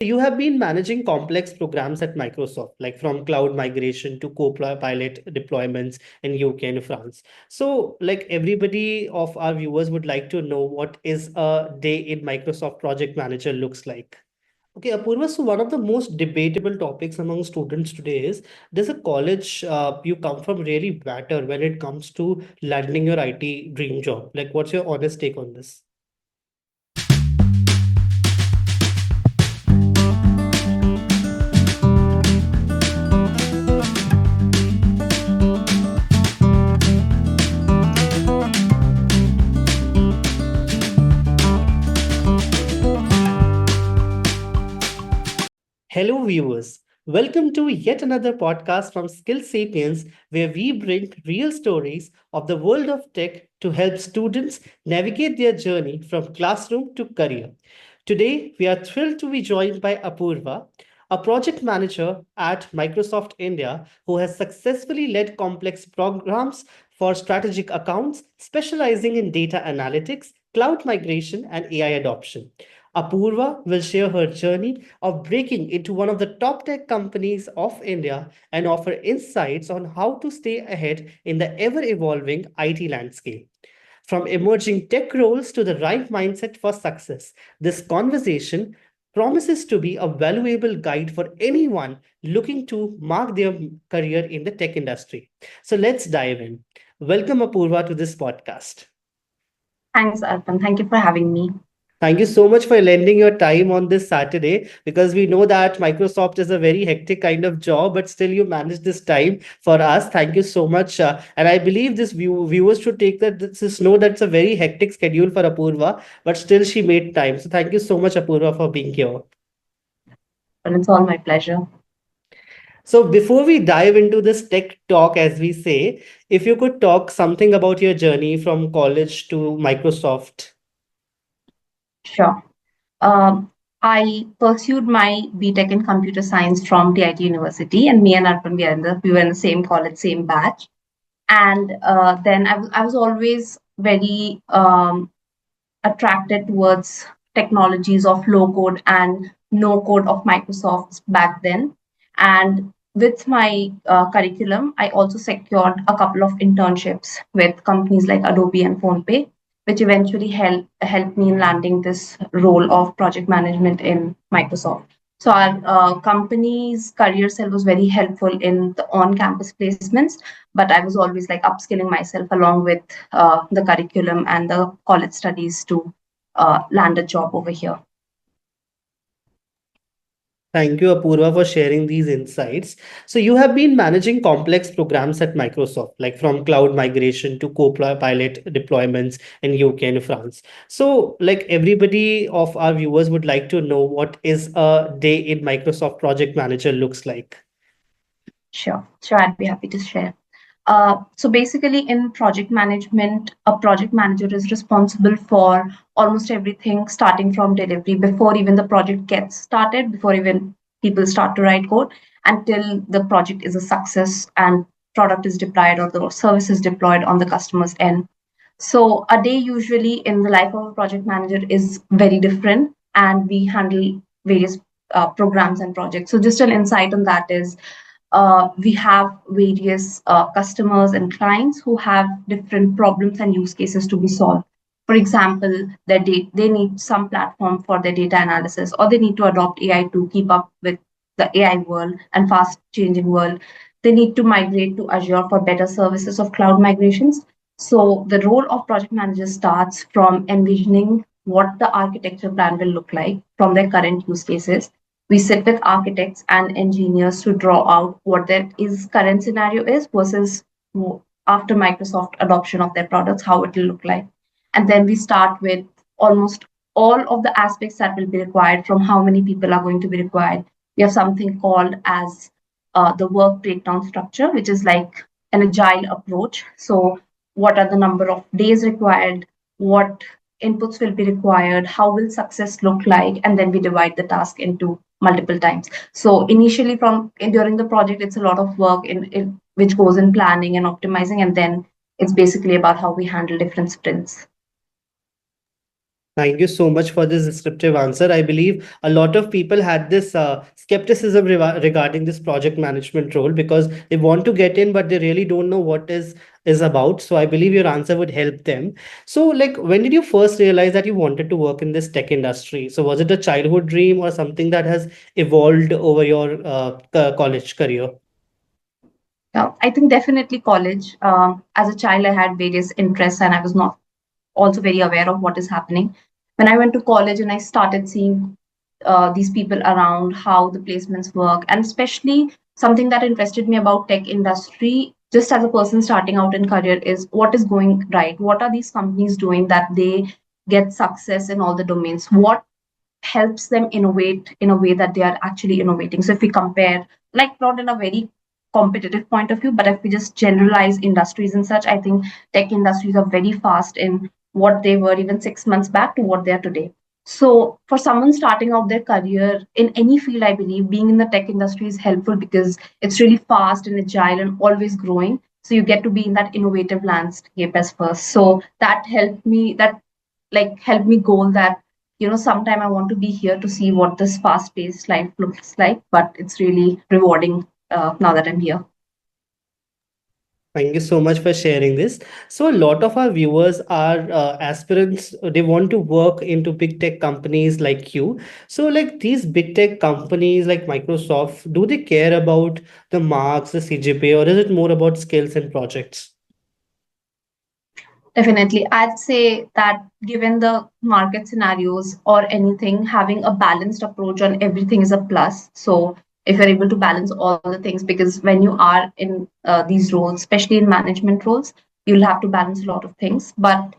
You have been managing complex programs at Microsoft, like from cloud migration to co-pilot deployments in UK and France. So, like everybody of our viewers would like to know what is a day in Microsoft project manager looks like. Okay, Apurva, so one of the most debatable topics among students today is, does a college you come from really matter when it comes to landing your IT dream job? Like, what's your honest take on this? Hello, viewers. Welcome to yet another podcast from Skill Sapiens, where we bring real stories of the world of tech to help students navigate their journey from classroom to career. Today, we are thrilled to be joined by Apurva, a project manager at Microsoft India who has successfully led complex programs for strategic accounts, specializing in data analytics, cloud migration, and AI adoption. Apurva will share her journey of breaking into one of the top tech companies of India and offer insights on how to stay ahead in the ever evolving IT landscape. From emerging tech roles to the right mindset for success, this conversation promises to be a valuable guide for anyone looking to mark their career in the tech industry. So let's dive in. Welcome, Apurva, to this podcast. Thanks, Arpan. Thank you for having me. Thank you so much for lending your time on this Saturday because we know that Microsoft is a very hectic kind of job, but still you manage this time for us. Thank you so much. And I believe this viewers should take that this know that's a very hectic schedule for Apurva, but still she made time. So thank you so much, Apurva, for being here. But it's all my pleasure. So before we dive into this tech talk, as we say, if you could talk something about your journey from college to Microsoft. Sure. I pursued my BTech in computer science from DIT University, and me and Arpan, we were in the same college, same batch. And then I was always very attracted towards technologies of low code and no code of Microsoft's back then. And with my curriculum, I also secured a couple of internships with companies like Adobe and PhonePe, which eventually helped me in landing this role of project management in Microsoft. So our company's career cell was very helpful in the on-campus placements, but I was always like upskilling myself along with the curriculum and the college studies to land a job over here. Thank you, Apurva, for sharing these insights. So, you have been managing complex programs at Microsoft, like from cloud migration to co-pilot deployments in UK and France. So, like everybody of our viewers would like to know what is a day in Microsoft Project Manager looks like. Sure, I'd be happy to share. So basically, in project management, a project manager is responsible for almost everything starting from delivery before even the project gets started, before even people start to write code, until the project is a success and product is deployed or the service is deployed on the customer's end. So a day usually in the life of a project manager is very different, and we handle various programs and projects. So just an insight on that is we have various customers and clients who have different problems and use cases to be solved. For example, they need some platform for their data analysis, or they need to adopt AI to keep up with the AI world and fast changing world. They need to migrate to Azure for better services of cloud migrations. So the role of project manager starts from envisioning what the architecture plan will look like from their current use cases. We sit with architects and engineers to draw out what their is current scenario is versus after Microsoft adoption of their products, how it will look like. And then we start with almost all of the aspects that will be required, from how many people are going to be required. We have something called as the work breakdown structure, which is like an agile approach. So what are the number of days required? What inputs will be required? How will success look like? And then we divide the task into multiple times. So initially from during the project, it's a lot of work in which goes in planning and optimizing, and then it's basically about how we handle different sprints. Thank you so much for this descriptive answer. I believe a lot of people had this skepticism regarding this project management role because they want to get in, but they really don't know what is about. So I believe your answer would help them. So, like, when did you first realize that you wanted to work in this tech industry? So, was it a childhood dream or something that has evolved over your college career? Yeah, I think definitely college. As a child, I had various interests and I was not also very aware of what is happening. When I went to college and I started seeing these people around, how the placements work, and especially something that interested me about tech industry, just as a person starting out in career, is what is going right? What are these companies doing that they get success in all the domains? What helps them innovate in a way that they are actually innovating? So if we compare, like not in a very competitive point of view, but if we just generalize industries and such, I think tech industries are very fast in what they were even 6 months back to what they are today. So for someone starting out their career in any field, I believe being in the tech industry is helpful because it's really fast and agile and always growing. So you get to be in that innovative landscape as first. So that helped me, that like helped me goal that, sometime I want to be here to see what this fast paced life looks like, but it's really rewarding now that I'm here. Thank you so much for sharing this. So, a lot of our viewers are aspirants. They want to work into big tech companies like you. So, like these big tech companies like Microsoft, do they care about the marks, the CGPA, or is it more about skills and projects? Definitely. I'd say that given the market scenarios or anything, having a balanced approach on everything is a plus. So if you're able to balance all the things, because when you are in these roles, especially in management roles, you'll have to balance a lot of things. But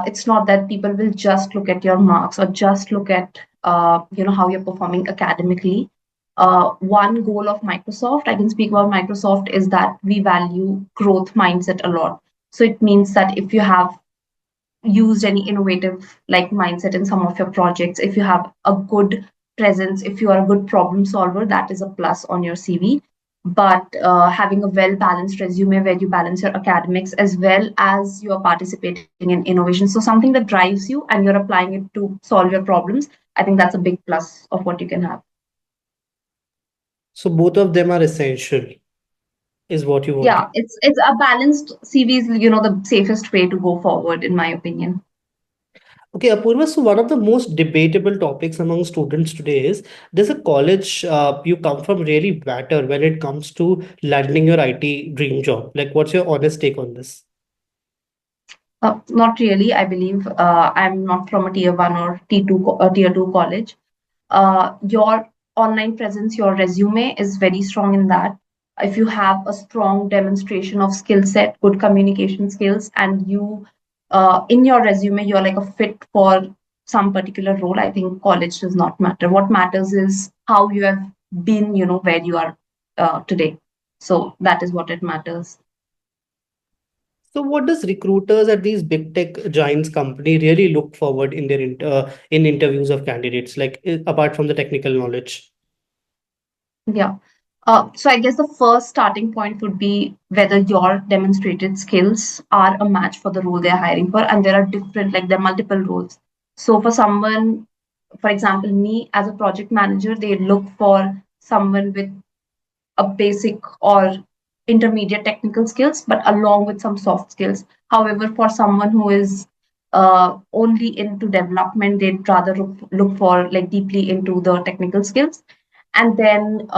it's not that people will just look at your marks or just look at how you're performing academically. One goal of Microsoft, I can speak about Microsoft, is that we value growth mindset a lot. So it means that if you have used any innovative like mindset in some of your projects, if you have a good presence, if you are a good problem solver, that is a plus on your CV. But having a well balanced resume where you balance your academics as well as you are participating in innovation, so something that drives you and you're applying it to solve your problems, I think that's a big plus of what you can have. So, both of them are essential, is what you want to. Yeah, it's a balanced CV is the safest way to go forward in my opinion. Okay, Apurva, so one of the most debatable topics among students today is, does a college you come from really matter when it comes to landing your IT dream job? Like, what's your honest take on this? Not really. I believe I'm not from a tier one or tier two college. Your online presence, your resume is very strong in that. If you have a strong demonstration of skill set, good communication skills, and you in your resume you're like a fit for some particular role, I think college does not matter. What matters is how you have been, where you are today. So that is what it matters. So, what does recruiters at these big tech giants company really look forward in their in interviews of candidates, like apart from the technical knowledge? Yeah. So I guess the first starting point would be whether your demonstrated skills are a match for the role they're hiring for, and there are different, like there are multiple roles. So for someone, for example, me as a project manager, they look for someone with a basic or intermediate technical skills, but along with some soft skills. However, for someone who is only into development, they'd rather look for like deeply into the technical skills. And then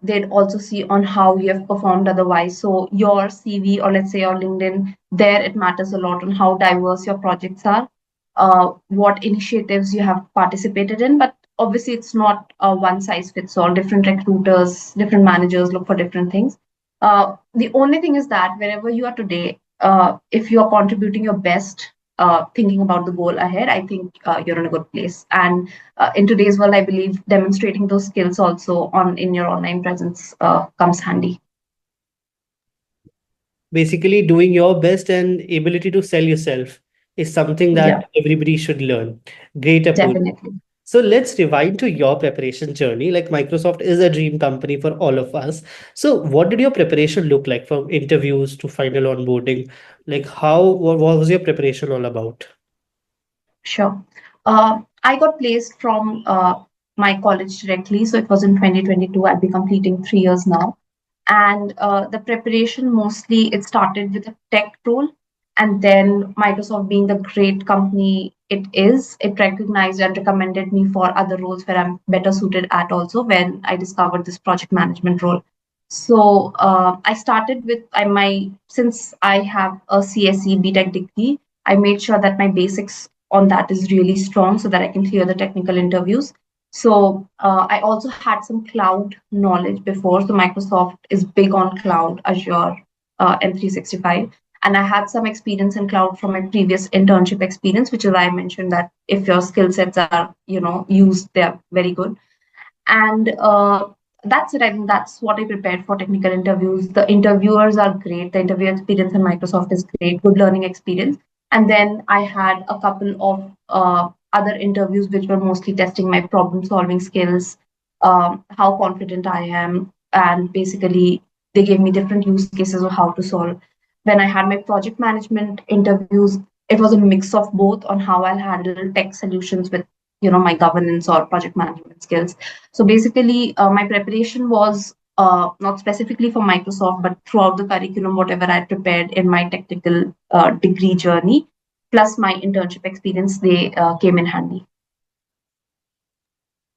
they'd also see on how you have performed otherwise. So your CV or let's say your LinkedIn, there it matters a lot on how diverse your projects are, what initiatives you have participated in. But obviously, it's not a one size fits all. Different recruiters, different managers look for different things. The only thing is that wherever you are today, if you are contributing your best, thinking about the goal ahead, I think you're in a good place. And in today's world, I believe demonstrating those skills also on in your online presence comes handy. Basically, doing your best and ability to sell yourself is something Yeah, that everybody should learn. Great, Apurva. definitely. So let's rewind to your preparation journey. Like Microsoft is a dream company for all of us. So what did your preparation look like from interviews to final onboarding? Like what was your preparation all about? Sure. I got placed from my college directly, so it was in 2022. I'll be completing 3 years now, and the preparation mostly it started with a tech role, and then Microsoft being the great company it is, it recognized and recommended me for other roles where I'm better suited at. Also, when I discovered this project management role, so I started with my since I have a CSE BTech degree, I made sure that my basics on that is really strong so that I can clear the technical interviews. So I also had some cloud knowledge before. So Microsoft is big on cloud, Azure, M365. And I had some experience in cloud from my previous internship experience, which is why I mentioned that if your skill sets are, used, they're very good. And that's it. I think that's what I prepared for technical interviews. The interviewers are great. The interview experience in Microsoft is great, good learning experience. And then I had a couple of other interviews which were mostly testing my problem solving skills, how confident I am, and basically they gave me different use cases of how to solve. When I had my project management interviews, it was a mix of both on how I'll handle tech solutions with my governance or project management skills. So basically, my preparation was not specifically for Microsoft, but throughout the curriculum, whatever I prepared in my technical degree journey, plus my internship experience, they came in handy.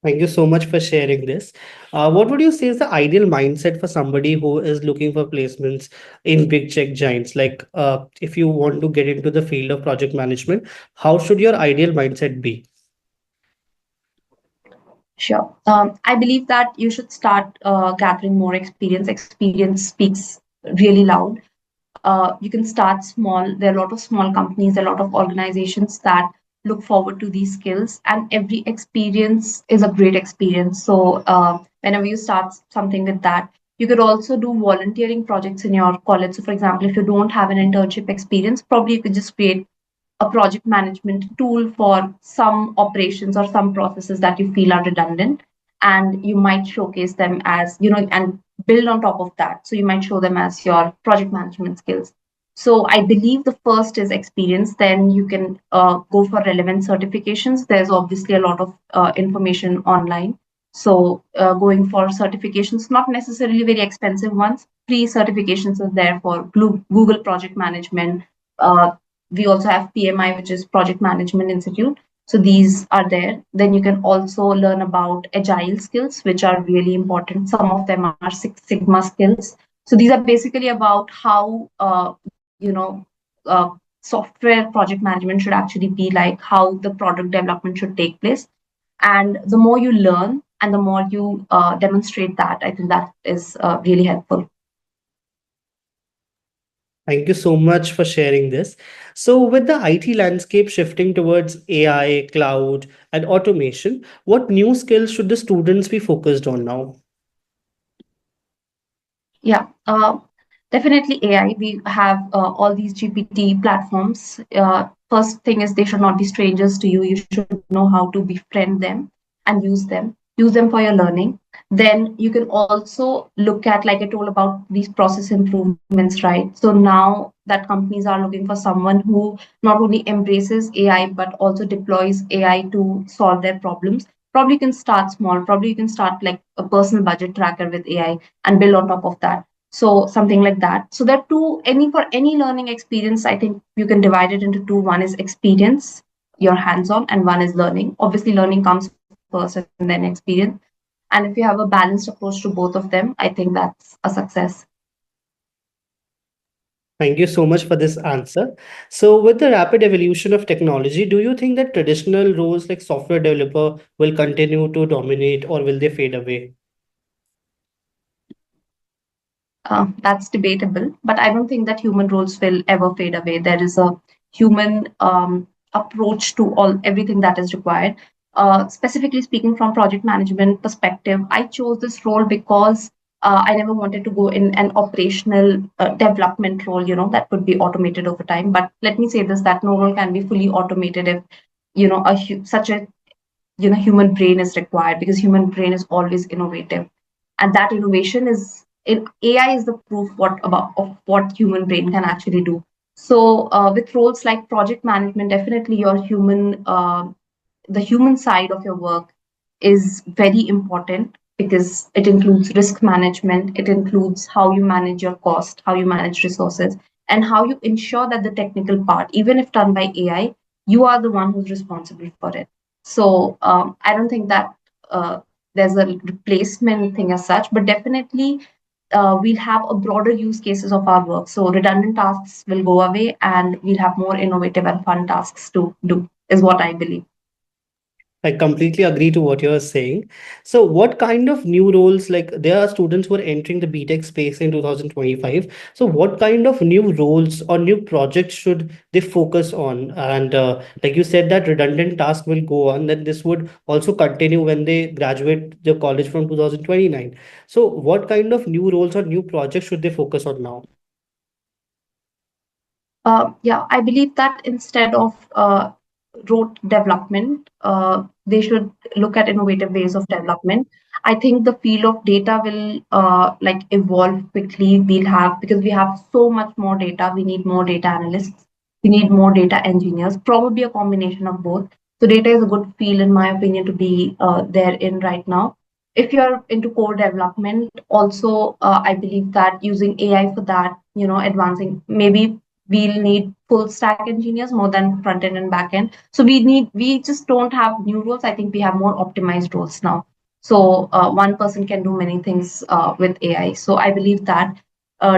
Thank you so much for sharing this. What would you say is the ideal mindset for somebody who is looking for placements in big tech giants? Like, if you want to get into the field of project management, how should your ideal mindset be? Sure. I believe that you should start gathering more experience. Experience speaks really loud. You can start small. There are a lot of small companies, a lot of organizations that look forward to these skills, and every experience is a great experience. So, whenever you start something with that, you could also do volunteering projects in your college. So, for example, if you don't have an internship experience, probably you could just create a project management tool for some operations or some processes that you feel are redundant, and you might showcase them as and build on top of that, so you might show them as your project management skills. So I believe the first is experience, then you can go for relevant certifications. There's obviously a lot of information online, so going for certifications, not necessarily very expensive ones. Free certifications are there for Google project management. uh, we also have PMI, which is Project Management Institute. So these are there. Then you can also learn about agile skills, which are really important. Some of them are Six Sigma skills. So these are basically about how you know uh, software project management should actually be like, how the product development should take place. And the more you learn and the more you demonstrate that, I think that is really helpful. Thank you so much for sharing this. So, with the IT landscape shifting towards AI, cloud, and automation, what new skills should the students be focused on now? Yeah, definitely AI. We have all these GPT platforms. First thing is they should not be strangers to you. You should know how to befriend them and use them for your learning. Then you can also look at, like I told, about these process improvements, right? So now that companies are looking for someone who not only embraces AI but also deploys AI to solve their problems. Probably you can start small. Probably you can start like a personal budget tracker with AI and build on top of that. So something like that. So that two, any for any learning experience, I think you can divide it into two. One is experience, your hands-on, and one is learning. Obviously, learning comes first and then experience. And if you have a balanced approach to both of them, I think that's a success. Thank you so much for this answer. So, with the rapid evolution of technology, do you think that traditional roles like software developer will continue to dominate or will they fade away? That's debatable, but I don't think that human roles will ever fade away. There is a human approach to all everything that is required. Specifically speaking, from project management perspective, I chose this role because I never wanted to go in an operational development role, that could be automated over time. But let me say this: that no role can be fully automated if such a human brain is required, because human brain is always innovative, and that innovation is in AI is the proof what about of what human brain can actually do. So with roles like project management, definitely your human the human side of your work is very important because it includes risk management, it includes how you manage your cost, how you manage resources, and how you ensure that the technical part, even if done by AI, you are the one who's responsible for it. So I don't think that there's a replacement thing as such, but definitely we'll have a broader use cases of our work. So redundant tasks will go away and we'll have more innovative and fun tasks to do, is what I believe. I completely agree to what you're saying. So, what kind of new roles, like there are students who are entering the BTech space in 2025. So, what kind of new roles or new projects should they focus on? And like you said, that redundant task will go on, then this would also continue when they graduate the college from 2029. So, what kind of new roles or new projects should they focus on now? Yeah, I believe that instead of rote development, they should look at innovative ways of development. I think the field of data will like evolve quickly. We'll have, because we have so much more data, we need more data analysts, we need more data engineers, probably a combination of both. So data is a good field, in my opinion, to be there in right now. If you're into core development, also I believe that using AI for that, advancing, maybe we'll need full stack engineers more than front end and back end. So we just don't have new roles. I think we have more optimized roles now. So one person can do many things with AI. So I believe that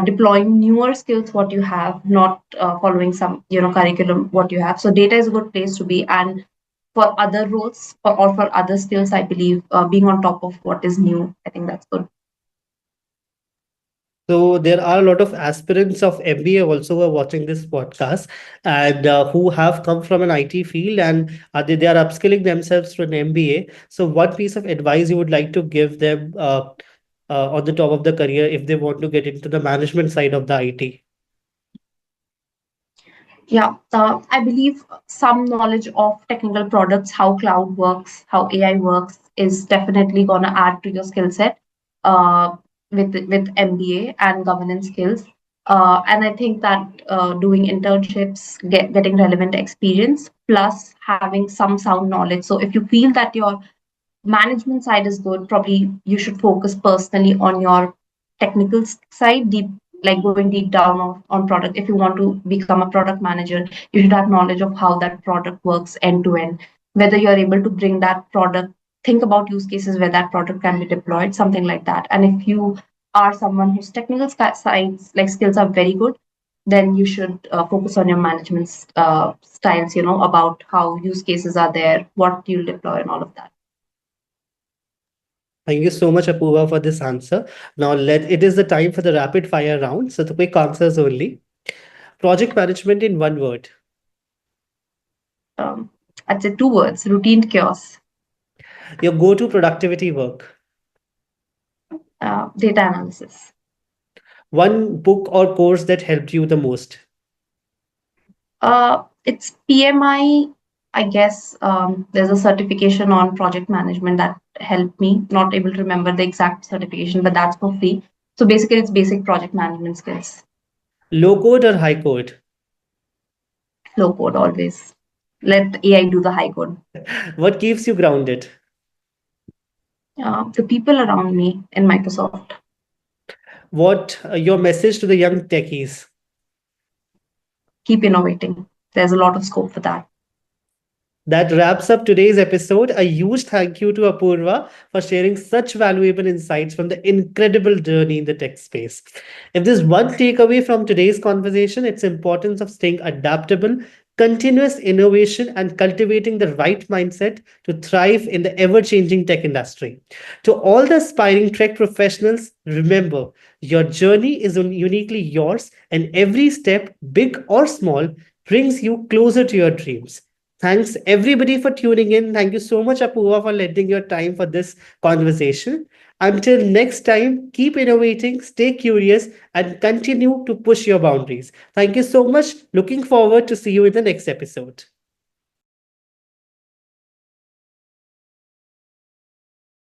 deploying newer skills, what you have, not following some curriculum, what you have. So data is a good place to be. And for other roles or for other skills, I believe being on top of what is new, I think that's good. So there are a lot of aspirants of MBA also who are watching this podcast and who have come from an IT field and they are upskilling themselves to an MBA. So what piece of advice you would like to give them on the top of the career if they want to get into the management side of the IT? Yeah, I believe some knowledge of technical products, how cloud works, how AI works, is definitely going to add to your skill set uh, with MBA and governance skills. And I think that doing internships, getting relevant experience, plus having some sound knowledge. So if you feel that your management side is good, probably you should focus personally on your technical side, deep, like going deep down on product. If you want to become a product manager, you should have knowledge of how that product works end to end, whether you're able to bring that product, think about use cases where that product can be deployed, something like that. And if you are someone whose technical sides, like skills, are very good, then you should focus on your management styles, about how use cases are there, what you'll deploy, and all of that. Thank you so much, Apurva, for this answer. Now it is the time for the rapid fire round. So the quick answers only. Project management in one word. um, I'd say two words: routine chaos, Your go-to productivity work. data analysis. One book or course that helped you the most. It's PMI, I guess. There's a certification on project management that helped me. Not able to remember the exact certification, but that's for free. So basically, it's basic project management skills. Low code or high code? Low code always. Let AI do the high code. What keeps you grounded? The people around me in Microsoft. What your message to the young techies? Keep innovating. There's a lot of scope for that. That wraps up today's episode. A huge thank you to Apurva for sharing such valuable insights from the incredible journey in the tech space. If there's one takeaway from today's conversation, it's importance of staying adaptable, continuous innovation, and cultivating the right mindset to thrive in the ever-changing tech industry. To all the aspiring tech professionals, remember, your journey is uniquely yours, and every step, big or small, brings you closer to your dreams. Thanks everybody for tuning in. Thank you so much, Apurva, for lending your time for this conversation. Until next time, keep innovating, stay curious, and continue to push your boundaries. Thank you so much. Looking forward to see you in the next episode.